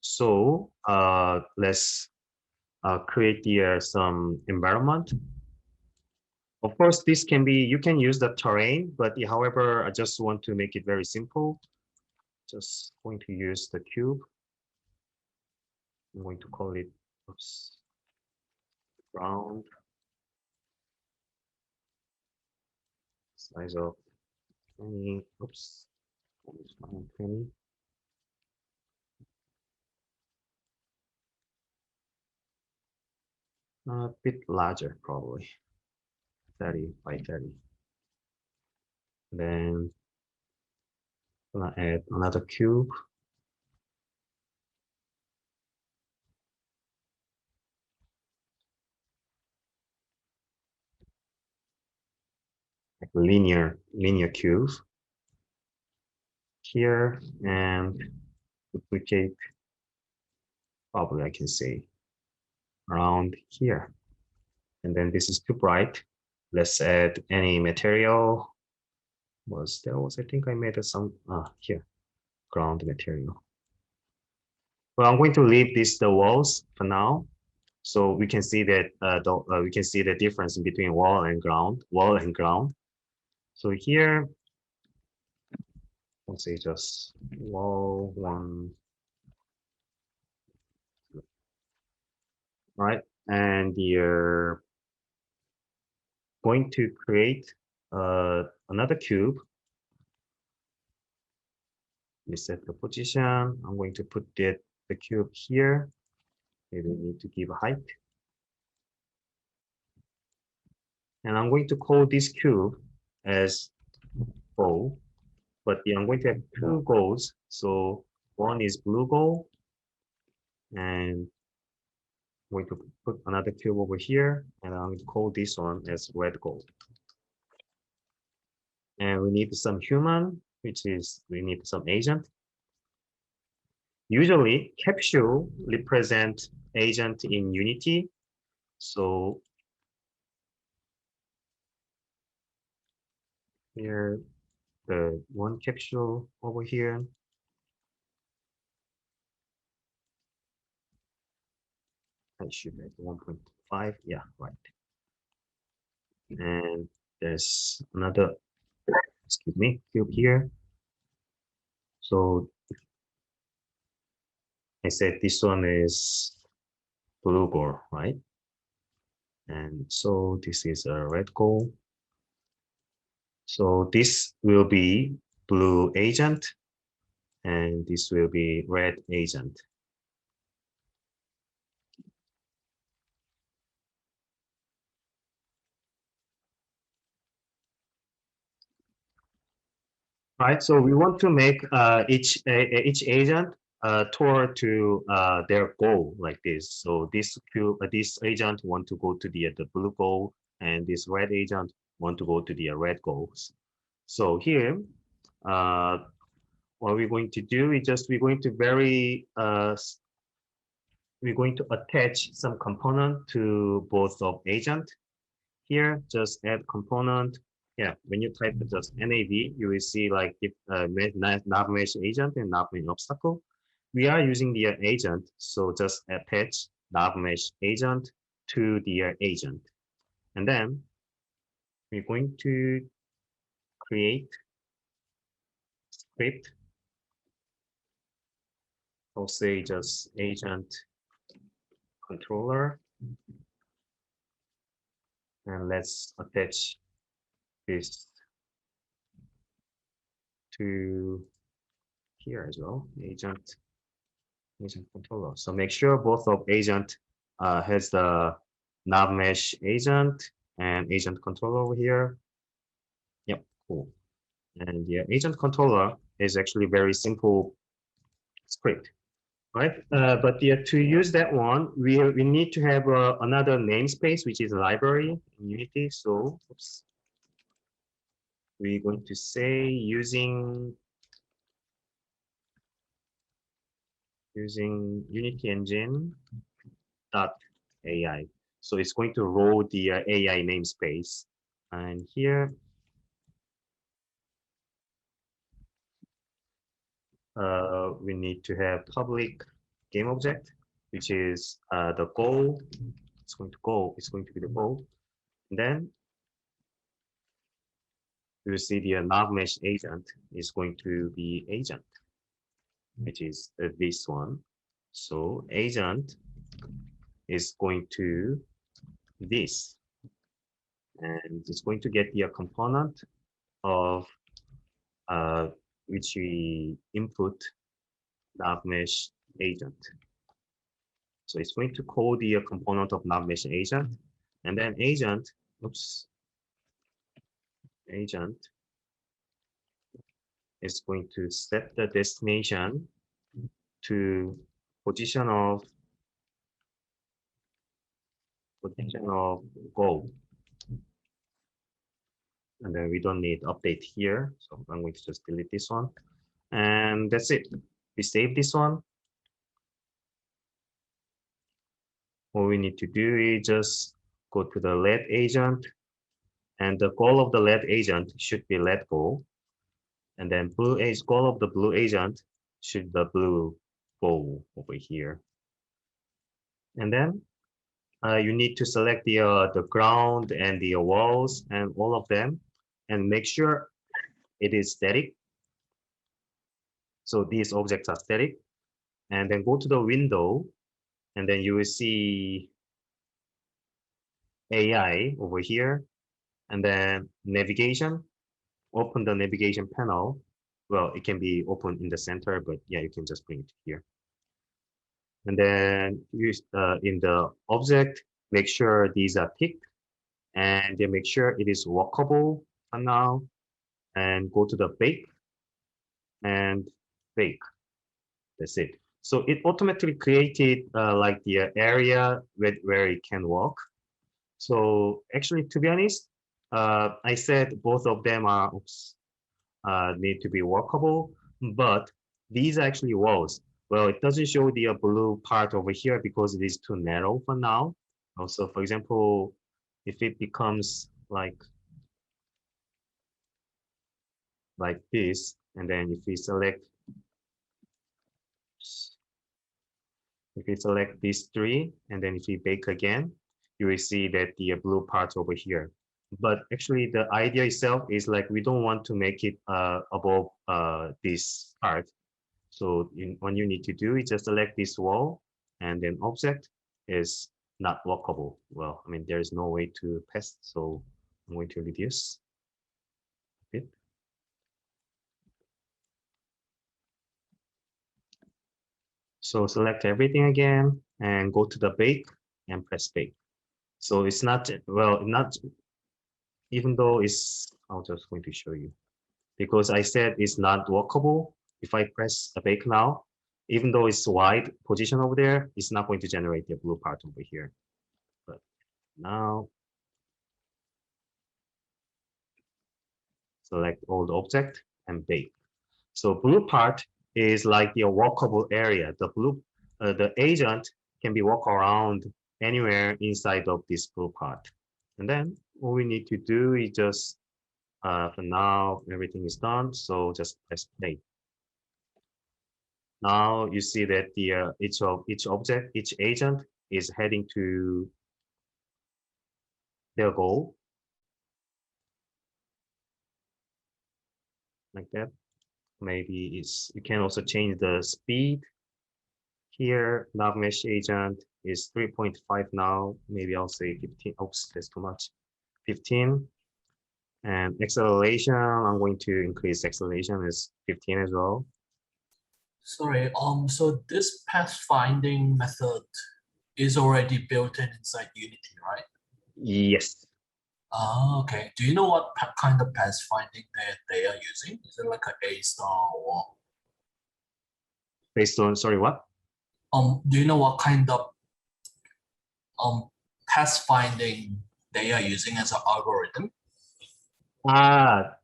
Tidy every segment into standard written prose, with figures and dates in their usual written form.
So let's create here some environment. Of course, this can be, you can use the terrain, but however, I just want to make it very simple. Just going to use the cube. I'm going to call it, oops, ground, size of 20, oops, 20. A bit larger, probably 30 by 30. Then I'm gonna add another cube. Like linear cube here, and duplicate, probably I can say around here. And then this is too bright. Let's add any material. I think I made some here, ground material. Well, I'm going to leave the walls for now, so we can see that we can see the difference in between wall and ground. So here, let's say just wall one, right? And you're going to create another cube. We set the position. I'm going to put the cube here. Maybe we need to give a height. And I'm going to call this cube as goal, but I'm going to have two goals. So one is blue goal, and I'm going to put another cube over here, and I'm going to call this one as red goal. And we need some human, which is we need some agent. Usually capsule represent agent in Unity. So here, the one capsule over here. I should make 1.5. Yeah, right. And there's another, excuse me, cube here. So I said this one is blue goal, right? And so this is a red goal. So this will be blue agent, and this will be red agent. Right, so we want to make each agent toward to their goal like this. So this agent want to go to the blue goal, and this red agent want to go to the red goals. So here, what we're going to do is just we're going to we're going to attach some component to both of agent. Here, just add component. Yeah, when you type just NAV, you will see like if NavMesh agent and NavMesh obstacle. We are using the agent, so just attach NavMesh agent to the agent. And then we're going to create script. I'll say just agent controller. And let's attach this to here as well, agent controller. So make sure both of agent has the NavMesh agent and agent controller over here. Yep, cool. And the agent controller is actually very simple script, right? But to use that one, we need to have another namespace, which is library in Unity. So, oops. We're going to say using Unity engine .ai. So it's going to roll the AI namespace. And here, we need to have public game object, which is the goal. It's going to be the goal. And then you see the NavMesh agent is going to be agent, which is this one. So agent is going to this, and it's going to get the component of which we input NavMesh agent. So it's going to call the component of NavMesh agent, and then agent, agent is going to set the destination to position of goal. And then we don't need update here. So I'm going to just delete this one. And that's it. We save this one. All we need to do is just go to the let agent. And the goal of the let agent should be let go. And then goal of the blue agent should the blue goal over here. And then you need to select the ground and the walls and all of them, and make sure it is static. So these objects are static. And then go to the window, and then you will see AI over here, and then navigation. Open the navigation panel. Well, it can be open in the center, but yeah, you can just bring it here. And then use in the object, make sure these are ticked, and then make sure it is walkable for now, and go to the bake and bake. That's it. So it automatically created like the area where it can walk. So actually, to be honest, I said both of them are need to be walkable, but these are actually walls. Well, it doesn't show the blue part over here because it is too narrow for now. Also, for example, if it becomes like this, and then if we select these three, and then if we bake again, you will see that the blue part over here. But actually, the idea itself is like we don't want to make it above this part. So what you need to do is just select this wall, and then object is not walkable. Well, I mean, there is no way to pass, so I'm going to reduce a bit. So select everything again and go to the bake and press bake. So it's not, well, not, even though it's, I'm just going to show you. Because I said it's not walkable. If I press a bake now, even though it's wide position over there, it's not going to generate the blue part over here. But now, select all the object and bake. So blue part is like the walkable area. The agent can be walk around anywhere inside of this blue part. And then all we need to do is just, for now, everything is done. So just press play. Now you see that the each object, each agent is heading to their goal, like that. Maybe you can also change the speed. Here, NavMesh agent is 3.5 now. Maybe I'll say 15. Oops, that's too much. 15. And acceleration, I'm going to increase acceleration is 15 as well. Sorry, so this pathfinding method is already built in inside Unity, right? Yes. Oh, okay. Do you know what kind of pathfinding they are using? Is it like an A-star or? Based on, sorry, what? Do you know what kind of pathfinding they are using as an algorithm?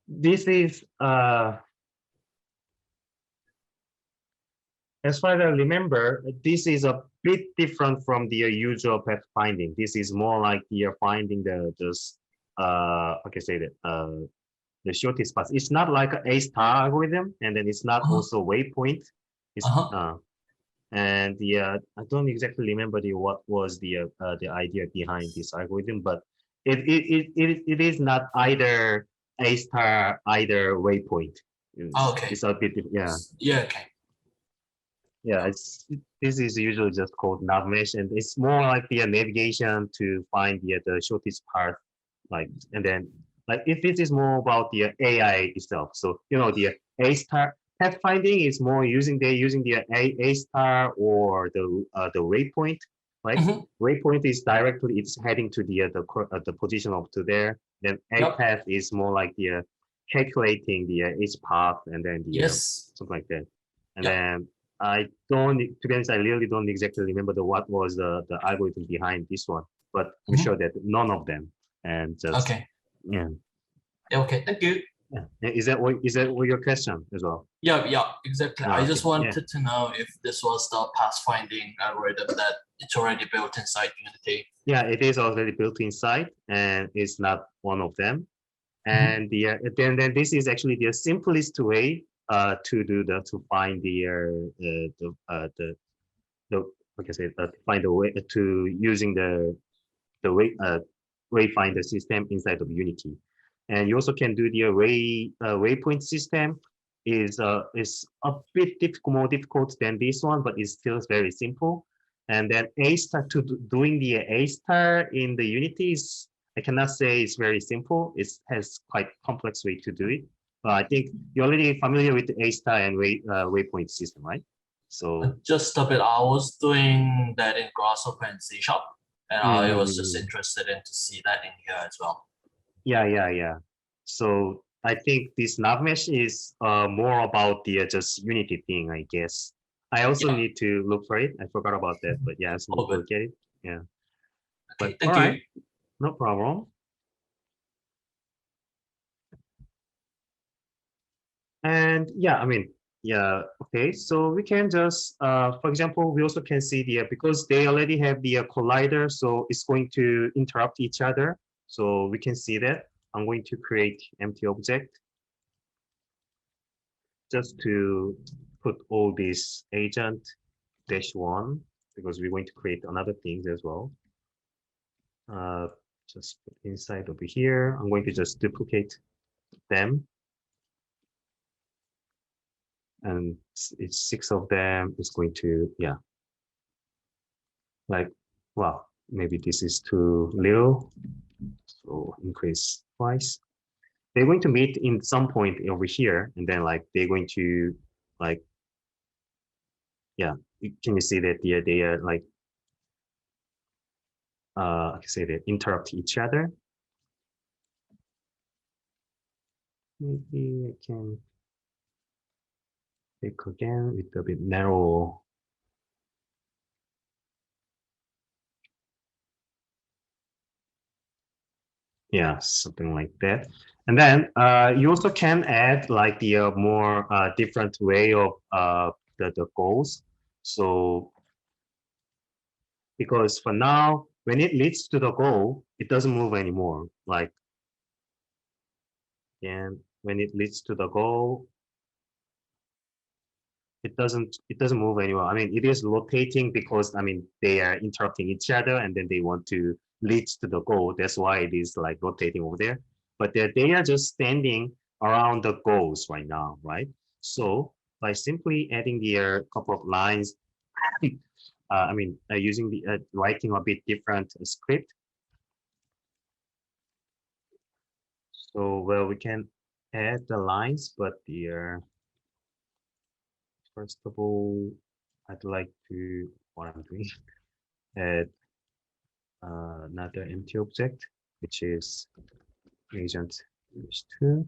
This is as far as I remember, this is a bit different from the usual pathfinding. This is more like you're finding okay, say that the shortest path. It's not like an A-star algorithm, and then it's not also waypoint. It's And I don't exactly remember what was the idea behind this algorithm, but it is not either A star, either waypoint. Okay. It's a bit, yeah. Yeah. Okay. Yeah, this is usually just called NavMesh, and it's more like the navigation to find the shortest path, like, and then like if it is more about the AI itself. So the A star pathfinding is more using the A star or the waypoint, right? Mhm. Waypoint is directly it's heading to the position up to there. Then A Yep. path is more like the calculating each path and then Yes. something like that. And Yep. then I don't, to be honest, I really don't exactly remember what was the algorithm behind this one, but I'm Mhm. sure that none of them. And just, Okay. yeah, Okay. Thank you. yeah. Is that what your question as well? Yeah. Yeah. Exactly. I Okay, just yeah, wanted to know if this was the pathfinding algorithm that it's already built inside Unity. yeah, it is already built inside, and it's not one of them. Mhm. And then this is actually the simplest way to find the like I said, find a way to using the wayfinder system inside of Unity. And you also can do the waypoint system is a bit more difficult than this one, but it's still very simple. And then A star doing the A star in the Unity is I cannot say it's very simple. It has quite complex way to do it. But I think you're already familiar with the A star and waypoint system, right? So Just a bit. I was doing that in Grasshopper and C Sharp, and mm, I mm, was mm, just mm. interested in to see that in here as well. Yeah. So I think this NavMesh is more about the just Unity thing, I guess. I also Yeah. need to look for it. I forgot about that, but yeah, I also need All to good. look at it. Yeah, but Okay. all Thank you. right, no problem. And yeah, I mean, yeah, okay. So we can just, for example, we also can see because they already have the collider, so it's going to interrupt each other. So we can see that. I'm going to create empty object just to put all these agent -1 because we're going to create another things as well. Uh, just put inside over here. I'm going to just duplicate them. And it's 6 of them. It's going to, yeah, like, well, maybe this is too little. So increase twice. They're going to meet in some point over here. And then like, they're going to like, yeah, can you see that they are like, I can say that interrupt each other. Maybe I can pick again with a bit narrow. Yeah, something like that. And then you also can add like the more different way of the goals. So because for now, when it leads to the goal, it doesn't move anymore. Like, and when it leads to the goal, it doesn't move anymore. I mean, it is rotating because I mean they are interrupting each other and then they want to lead to the goal. That's why it is like rotating over there. But they are just standing around the goals right now, right? So by simply adding the couple of lines, I mean using the writing a bit different script. So well we can add the lines, but the first of all, I'd like to what I'm doing. Add another empty object, which is agent 2.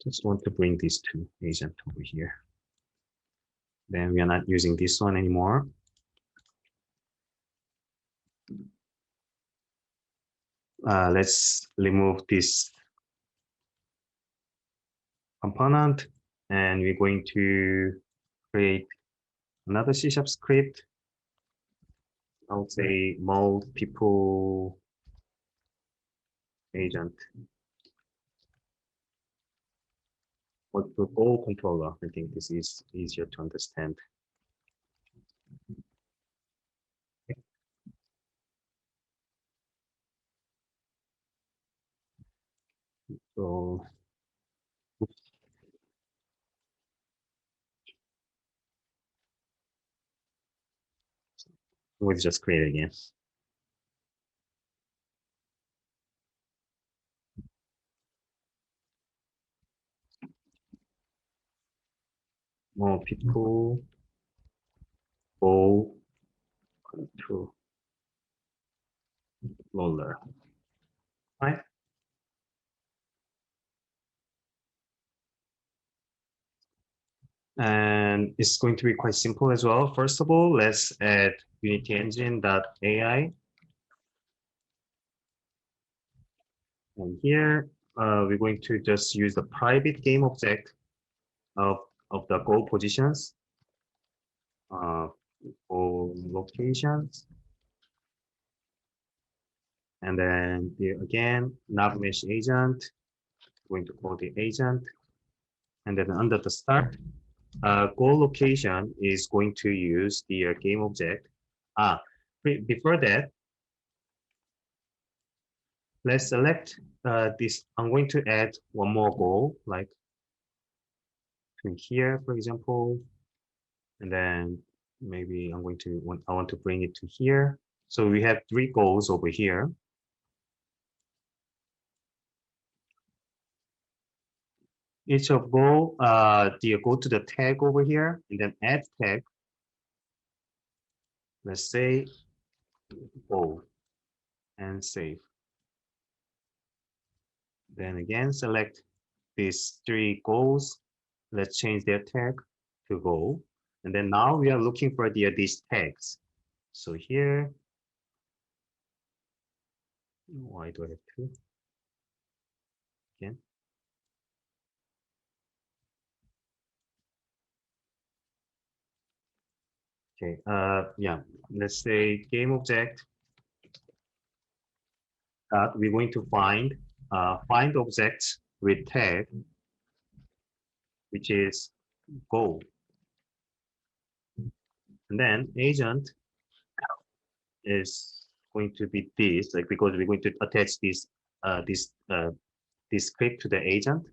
Just want to bring these two agent over here. Then we are not using this one anymore. Let's remove this component and we're going to create another C# script. I would say multiple agent. or the goal controller. I think this is easier to understand. So we'll just create it again. More people, goal controller, right? And it's going to be quite simple as well. First of all, let's add Unity Engine.ai. And here, we're going to just use the private game object of the goal positions, goal locations. And then here again, NavMesh agent, going to call the agent. And then under the start, goal location is going to use the game object. Before that, let's select this. I'm going to add one more goal, like to here, for example, and then maybe I want to bring it to here. So we have 3 goals over here. Each of goal, go to the tag over here and then add tag. Let's say goal and save. Then again, select these 3 goals. Let's change their tag to goal. And then now we are looking for these tags. So here, why do I have 2? Again. Okay, yeah, let's say game object. We're going to find objects with tag, which is goal. And then agent is going to be this, like, because we're going to attach this script to the agent.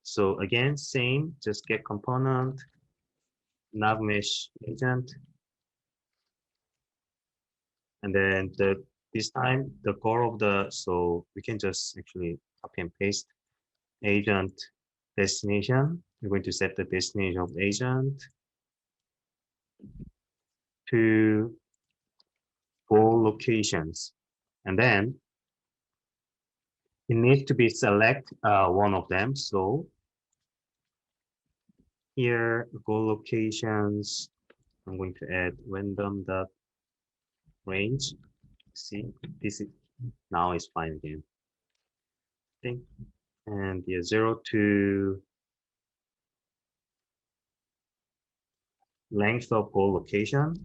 So again, same, just get component, NavMesh agent, and then this time the goal of so we can just actually copy and paste agent destination. We're going to set the destination of agent to goal locations, and then it needs to be select one of them. So here, goal locations, I'm going to add random dot range. See, this is now is fine again. Okay. And the 0 to length of goal location.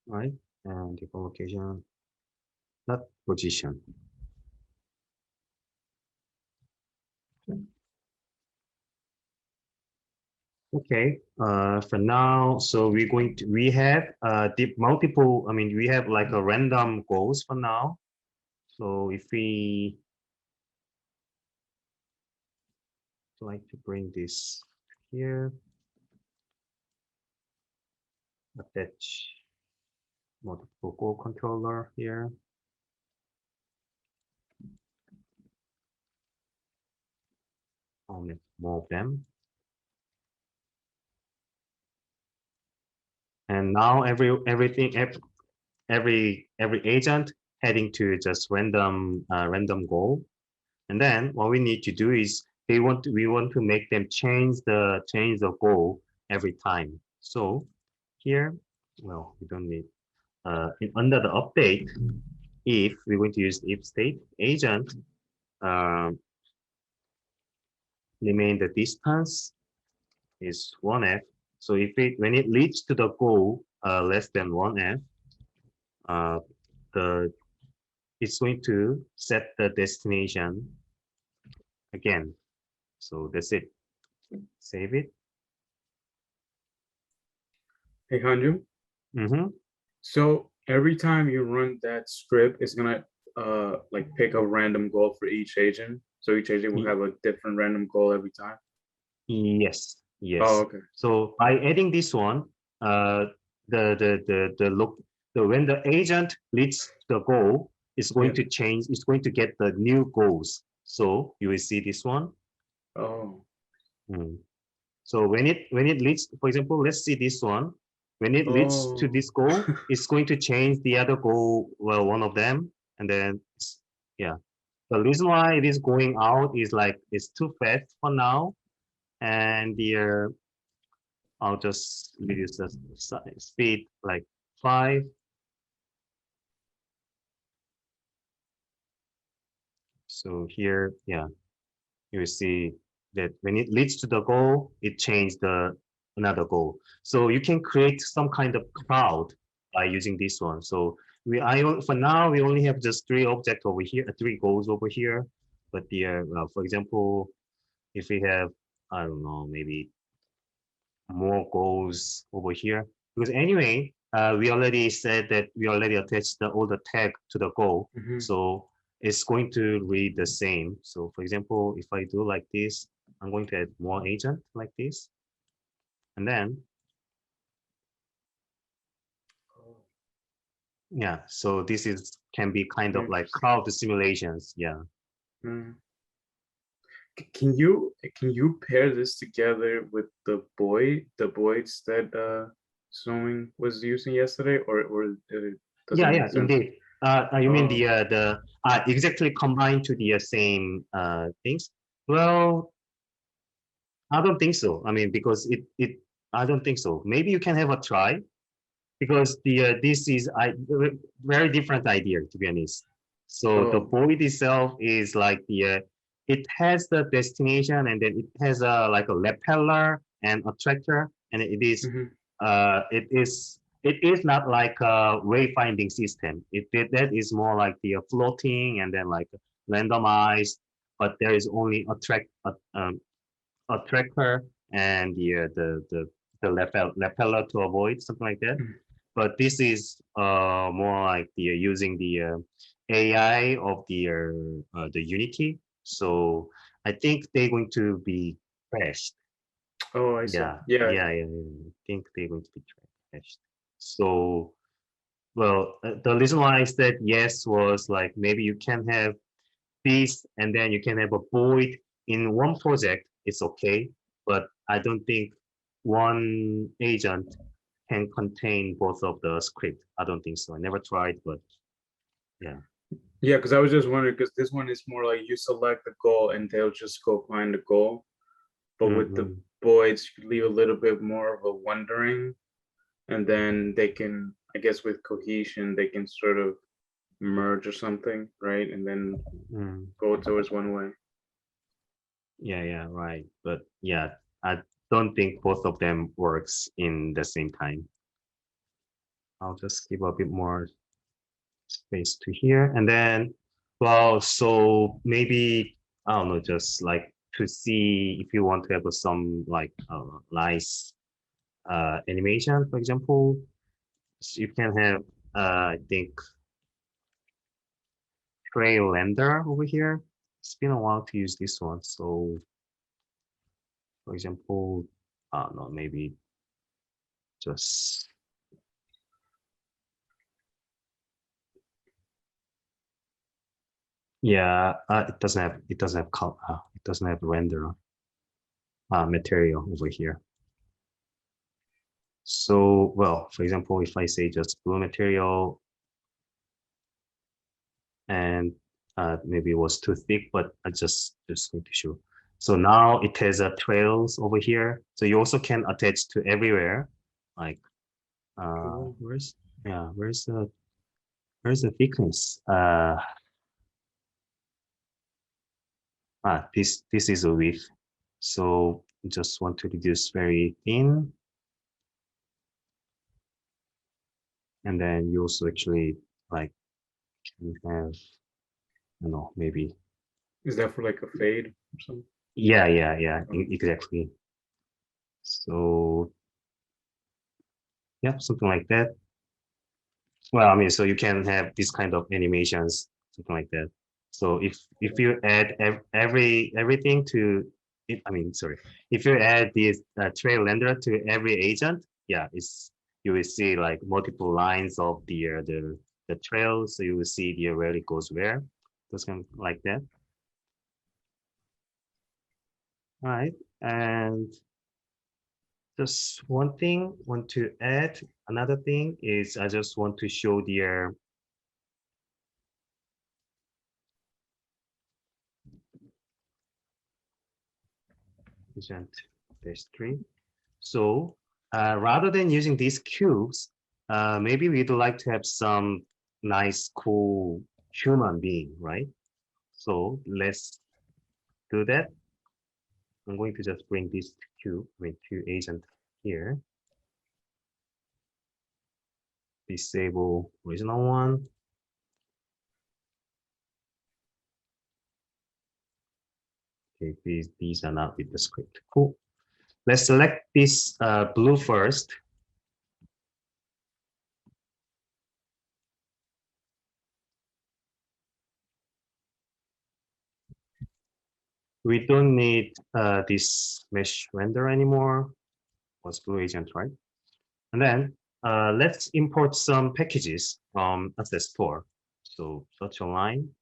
Right, and the goal location, not position. Okay, for now, so we have the multiple, we have like a random goals for now. So if we like to bring this here, attach multiple goal controller here. Only more of them. And now every agent heading to just random goal. And then what we need to do is we want to make them change the goal every time. So here, well, we don't need under the update, if we're going to use the if state agent, remain the distance is 1f. So when it leads to the goal, less than 1F, the it's going to set the destination again. So that's it. Save it. Hey, Hanju. Mm-hmm. So every time you run that script, it's gonna like pick a random goal for each agent. So each agent will have a different random goal every time. Yes, Oh, yes. okay. So by adding this one, when the agent reaches the goal, it's going Yeah. to change. It's going to get the new goals. So you will see this one. Oh. Mm. So when it leads, for example, let's see this one. When it leads to Oh. this goal, it's going to change the other goal, well, one of them, and then yeah. The reason why it is going out is like it's too fast for now, and I'll just reduce the speed like 5. So here, yeah, you will see that when it leads to the goal, it changed the another goal. So you can create some kind of cloud by using this one. So for now we only have just 3 objects over here, 3 goals over here. But for example, if we have, I don't know, maybe more goals over here, because anyway, we already said that we already attached all the tag to the goal. Mhm. So it's going to read the same. So for example, if I do like this, I'm going to add more agent like this. And then, yeah, so this can be kind of like Interesting. cloud simulations. Yeah. Mm. Can you pair this together with the Boyd's that Snowing was using yesterday, or it doesn't Yeah, make sense? indeed. You mean Oh. the exactly combined to the same things? Well, I don't think so. I mean, because I don't think so. Maybe you can have a try, because this is very different idea, to be honest. So the Oh. void itself is like it has the destination, and then it has a like a repeller and attractor, and Mhm. it is not like a wayfinding system. That is more like the floating and then like randomized, but there is only a tracker and the repeller to avoid something like that. Mhm. But this is more like using the AI of the Unity. So I think they're going to be crashed. Oh, I see. Yeah, Yeah. I think they're going to be crashed. So well, the reason why I said yes was like maybe you can have this and then you can have a void in one project. It's okay, but I don't think one agent can contain both of the script. I don't think so. I never tried, but yeah. Yeah, because I was just wondering, because this one is more like you select the goal and they'll just go find the goal. But with the Hmm. Boyds, you leave a little bit more of a wondering, and then they can, I guess, with cohesion, they can sort of merge or something, right? And then Mm. go towards one way. Yeah, right. But yeah, I don't think both of them works in the same time. I'll just give a bit more space to here. And then, well, so maybe, I don't know, just like to see if you want to have some like nice animation, for example, you can have, I think, Trail Render over here. It's been a while to use this one. So, for example, I don't know, maybe just, yeah, it doesn't have color, it doesn't have render material over here. So, well, for example, if I say just blue material and maybe it was too thick, but I just going to show. So now it has trails over here. So you also can attach to everywhere. Like, Cool. yeah, where's the thickness? This is a width. So just want to reduce very thin. And then you also actually like can have, I don't know, maybe. Is that for like a fade or something? Yeah, exactly. So yeah, something like that. Well, I mean, so you can have this kind of animations, something like that. So if you add everything to it, I mean, sorry, if you add this trail renderer to every agent, yeah, it's you will see like multiple lines of the trail. So you will see the where it goes where, those kind of like that. All right, and just one thing want to add. Another thing is I just want to show the agent -3. So rather than using these cubes, maybe we'd like to have some nice, cool human being, right? So let's do that. I'm going to just bring this cube, I mean, two agent here. Disable original one. Okay, these are not with the script. Cool. Let's select this blue first. We don't need this mesh render anymore. Was blue agent, right? And then let's import some packages from Access Store. So search online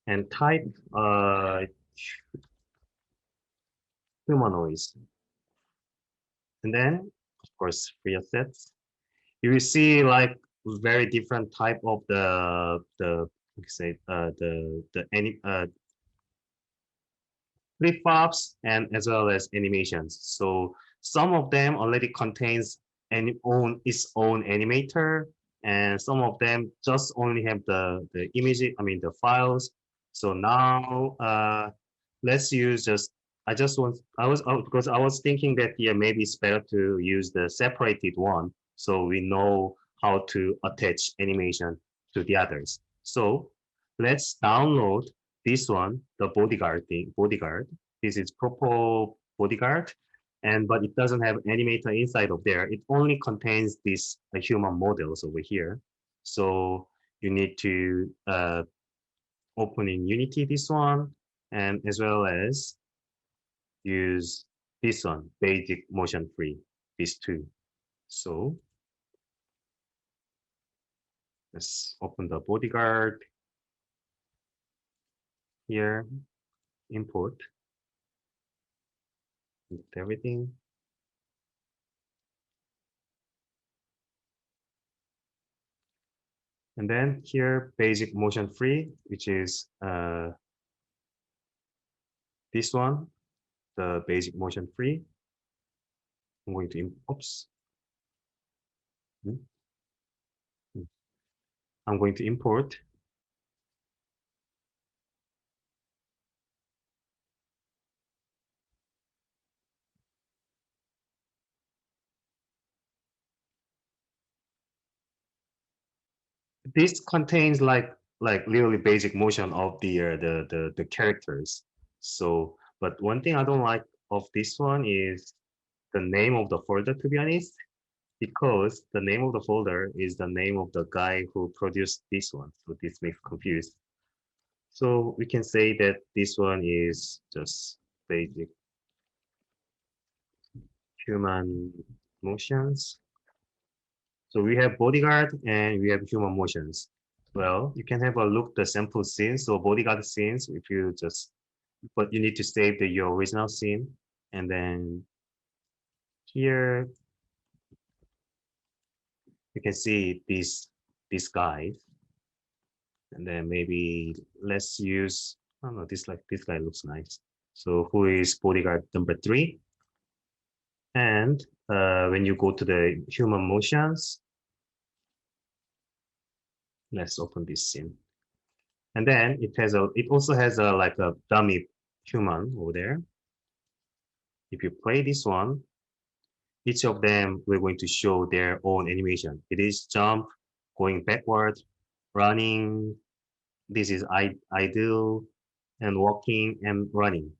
and type humanoids. And then, of course, free assets. You will see like very different type of the say the flip-flops and as well as animations. So some of them already contains its own animator, and some of them just only have the image, I mean the files. So now let's use just because I was thinking that yeah maybe it's better to use the separated one so we know how to attach animation to the others. So let's download this one, the bodyguard. This is proper bodyguard, and but it doesn't have animator inside of there. It only contains these human models over here. So you need to open in Unity this one, and as well as use this one, basic motion free, these two. So let's open the bodyguard here, import everything. And then here, basic motion free, which is this one, the basic motion free. I'm going to, oops. I'm going to import. This contains like really basic motion of the characters. So, but one thing I don't like of this one is the name of the folder, to be honest, because the name of the folder is the name of the guy who produced this one. So this makes confused. So we can say that this one is just basic human motions. So we have bodyguard and we have human motions. Well, you can have a look the sample scenes. So bodyguard scenes, if you just, but you need to save your original scene. And then here you can see this guy. And then maybe let's use, I don't know, this guy looks nice. So who is bodyguard number 3? And when you go to the human motions, let's open this scene. And then it also has a like a dummy human over there. If you play this one, each of them, we're going to show their own animation. It is jump, going backward, running. This is idle, and walking and running.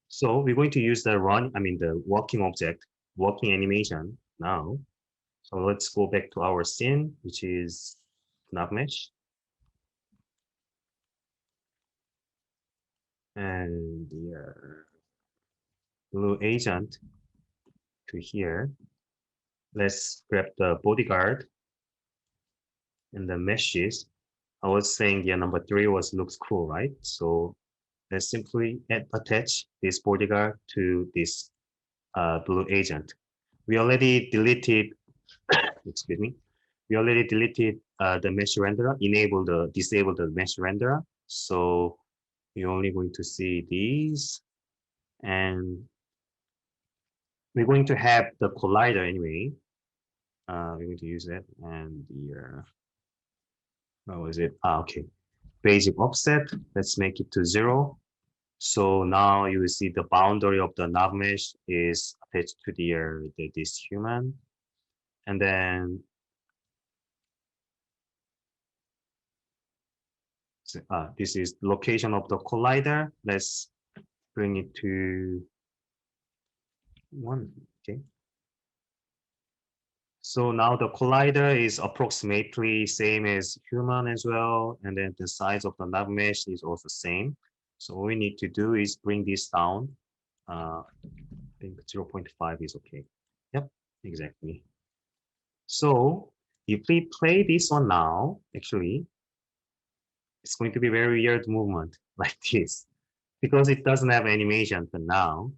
So we're going to use the the walking object, walking animation now. So let's go back to our scene, which is NavMesh. And the blue agent to here. Let's grab the bodyguard and the meshes. I was saying number 3 looks cool, right? So let's simply attach this bodyguard to this blue agent. We already deleted, excuse me, we already deleted the mesh renderer, disabled the mesh renderer. So you're only going to see these, and we're going to have the collider anyway. We're going to use that, and the what was it? Okay, basic offset. Let's make it to 0. So now you will see the boundary of the NavMesh is attached to this human, and then this is location of the collider. Let's bring it to 1. Okay. So now the collider is approximately same as human as well, and then the size of the NavMesh is also same. So all we need to do is bring this down. I think 0.5 is okay. Yep, exactly. So if we play this one now, actually, it's going to be very weird movement like this because it doesn't have animation for now.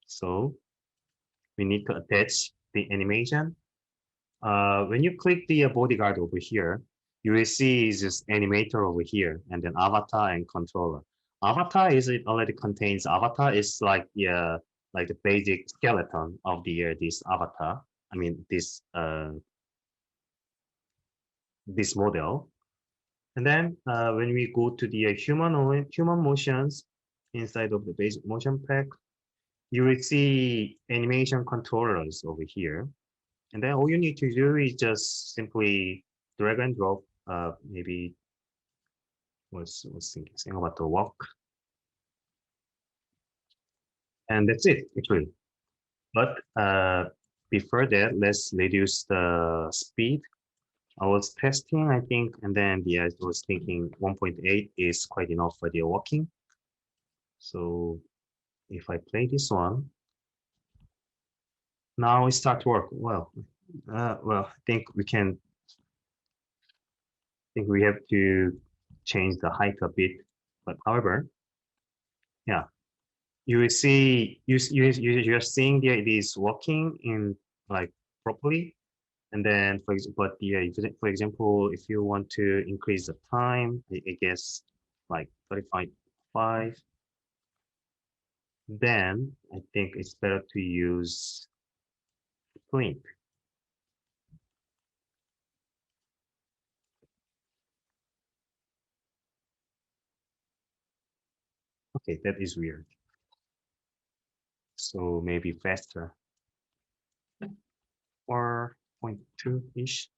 So we need to attach the animation. When you click the bodyguard over here, you will see is this animator over here, and then avatar and controller. Avatar already contains avatar is like the basic skeleton of this avatar. I mean this model. And then when we go to the human motions inside of the basic motion pack, you will see animation controllers over here. And then all you need to do is just simply drag and drop. Maybe was thinking about the walk, and that's it actually. But before that, let's reduce the speed. I was testing, I think, and then I was thinking 1.8 is quite enough for the walking. So if I play this one, now it start to work. Well, I think we have to change the height a bit. But however, yeah, you will see you're seeing it is walking in like properly. And then for example, if you want to increase the time, I guess like 35.5, then I think it's better to use Flink. Okay, that is weird. So maybe faster. 4.2-ish.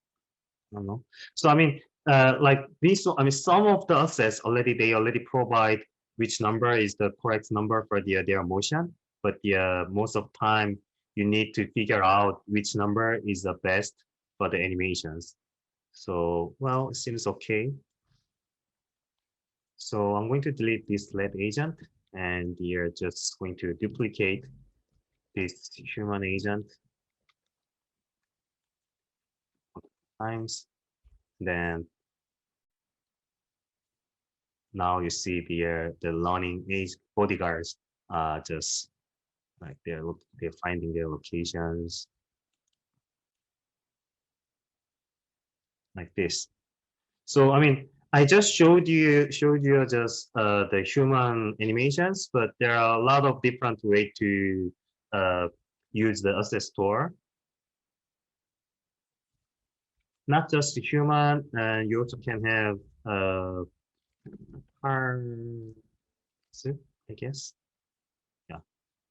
I don't know. So I mean, like these, I mean, some of the assets they already provide which number is the correct number for their motion, but most of the time you need to figure out which number is the best for the animations. So well, it seems okay. So I'm going to delete this LED agent, and you're just going to duplicate this human agent times. Then now you see the learning age bodyguards just like they're finding their locations like this. So I mean, I just showed you just the human animations, but there are a lot of different way to use the asset store. Not just the human, and you also can have cars, I guess. Yeah,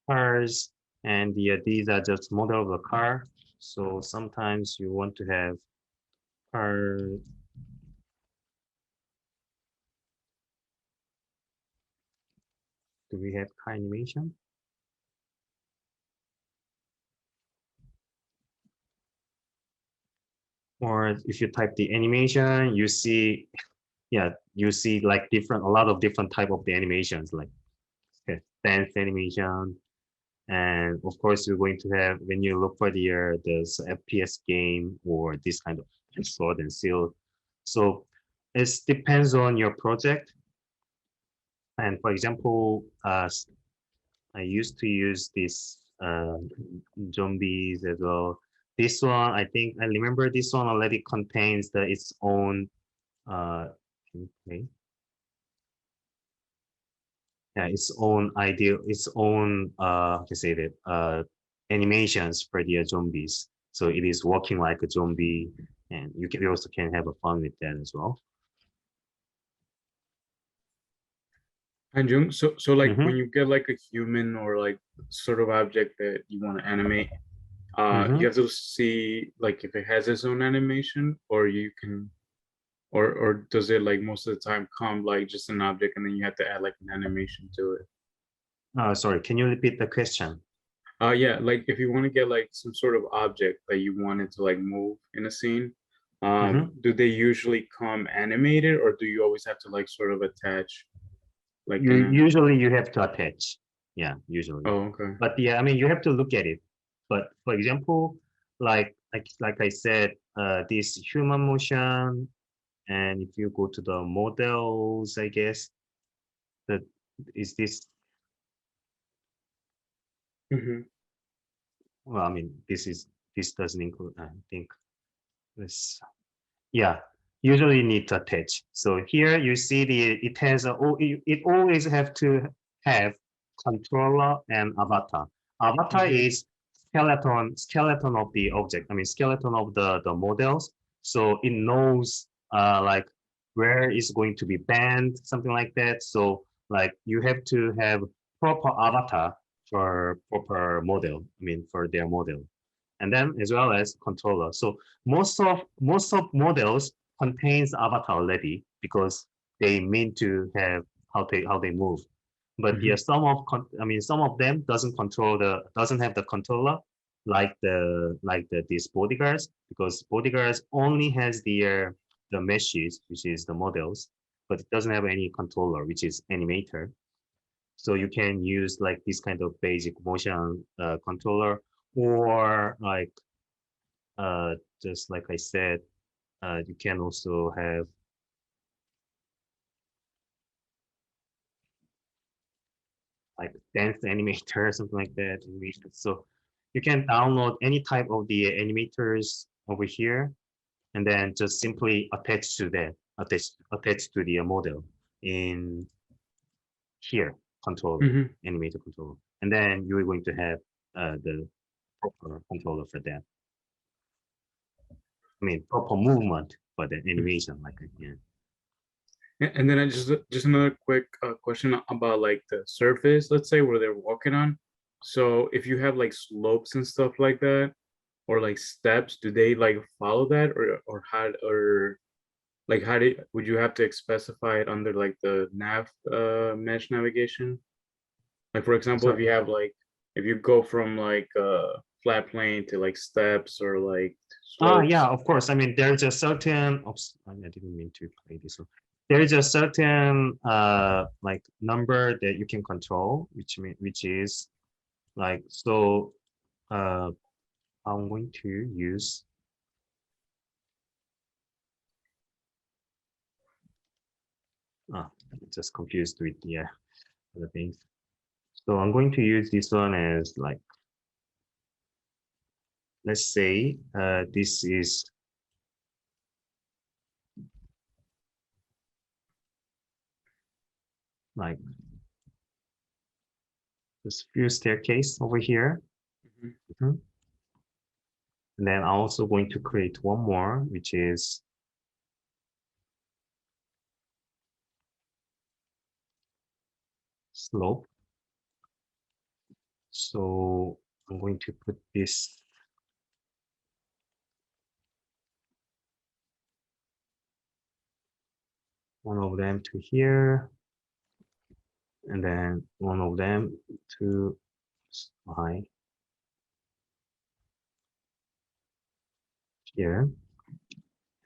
cars, and these are just model of the car. So sometimes you want to have part. Do we have car animation? Or if you type the animation, you see, yeah, you see like a lot of different type of the animations, like dance animation. And of course, you're going to have, when you look for there's FPS game or this kind of sword and shield. So it depends on your project. And for example, I used to use this zombies as well. This one, I think I remember this one already contains its own okay, yeah, its own idea, its own how to say that animations for the zombies. So it is walking like a zombie, and you also can have a fun with that as well. And Jung, so like Mm-hmm. when you get like a human or like sort of object that you want to animate, Mm-hmm. you have to see like if it has its own animation, or you can, or does it like most of the time come like just an object and then you have to add like an animation to it? Sorry, can you repeat the question? Yeah, like if you want to get like some sort of object that you wanted to like move in a scene, Mm-hmm. do they usually come animated, or do you always have to like sort of attach like You an? usually you have to attach. Yeah, usually. Oh, okay. But yeah, I mean you have to look at it. But for example, like I said, this human motion, and if you go to the models, I guess that is this. Hmm. Well, I mean this doesn't include. I think this. Yeah, usually need to attach. So here you see it has it always have to have controller and avatar. Avatar Hmm. is skeleton of the object. I mean skeleton of the models. So it knows like where is going to be banned, something like that. So like you have to have proper avatar for proper model. I mean for their model, and then as well as controller. So most of models contains avatar already because they mean to have how they move. But Hmm. yeah, some of them doesn't have the controller like these bodyguards, because bodyguards only has the meshes, which is the models, but it doesn't have any controller, which is animator. So you can use like this kind of basic motion controller, or like uh, just like I said, you can also have like dance animator or something like that. So you can download any type of the animators over here, and then just simply attach to the model in here, controller, Hmm. animator controller, and then you're going to have the proper controller for that. I mean, proper movement for the animation, like yeah. And then I just another quick question about like the surface, let's say where they're walking on. So if you have like slopes and stuff like that, or like steps, do they like follow that, or how, or like how do would you have to specify it under like the nav mesh navigation? Like for example, if So you have like if you go from like flat plane to like steps or like Yeah, slopes. of course. I mean, there's a certain, oops, I didn't mean to play this one. There is a certain like number that you can control, which is like so. Uh, I'm going to use. Ah, just confused with the other things. So I'm going to use this one as like, let's say this is like this few staircase over here. Mhm. Mhm. And then I'm also going to create one more, which is slope. So I'm going to put this one of them to here, and then one of them to high here.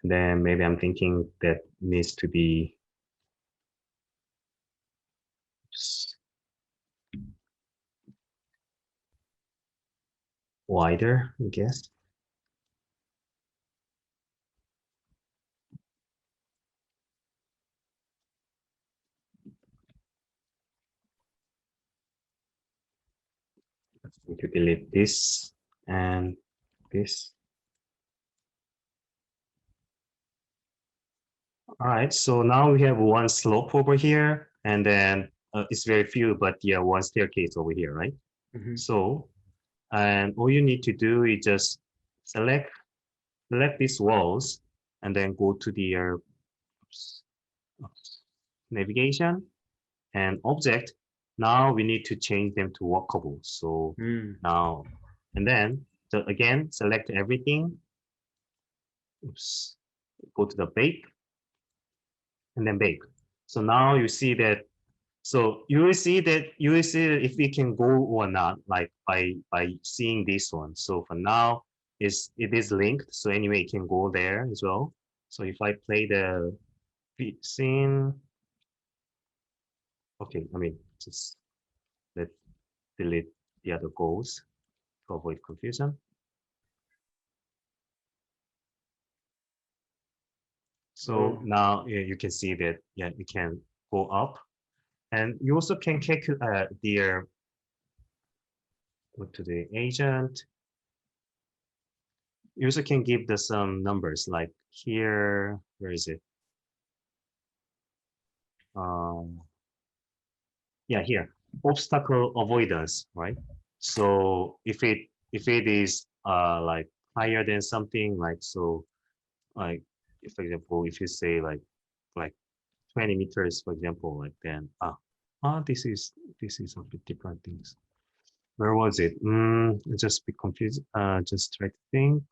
And then maybe I'm thinking that needs to be wider, I guess. Need to delete this and this. All right, so now we have one slope over here, and then it's very few, but yeah, one staircase over here, right? Mhm. So, and all you need to do is just select these walls, and then go to the navigation and object. Now we need to change them to walkable. So now, and then so again, select everything. Oops. Go to the bake, and then bake. So now you see that. So you will see that if we can go or not, like by seeing this one. So for now, it is linked. So anyway, it can go there as well. So if I play the scene, okay, I mean just let's delete the other goals to avoid confusion. So now you can see that yeah, you can go up, and you also can calculate the go to the agent. You also can give the some numbers like here. Where is it? Yeah, here obstacle avoidance, right? So if it is like higher than something like so like if, for example, if you say like 20 meters, for example, like then this is a bit different things. Where was it? Just be confused. Just try to think.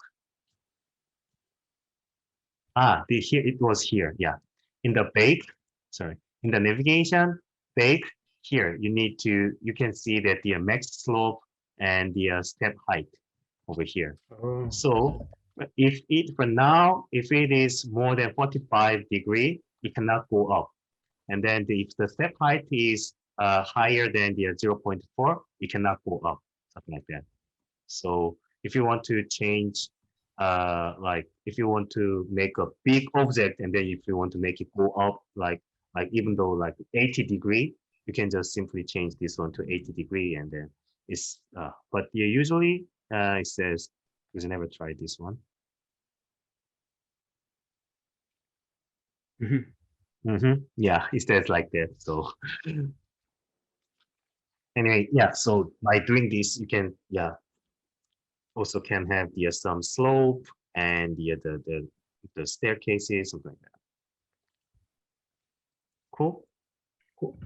Here it was here. Yeah, in the bake. Sorry, in the navigation bake here. You can see that the max slope and the step height over here. So if it for now, if it is more than 45 degrees, it cannot go up. And then if the step height is higher than the 0.4, it cannot go up, something like that. So if you want to change, like if you want to make a big object, and then if you want to make it go up, like even though like 80 degrees, you can just simply change this one to 80 degrees, and then it's. But yeah, usually it says because I never tried this one. Yeah, it says like that. So anyway, yeah. So by doing this, you can also can have the some slope and the staircases, something like that. Cool. Cool.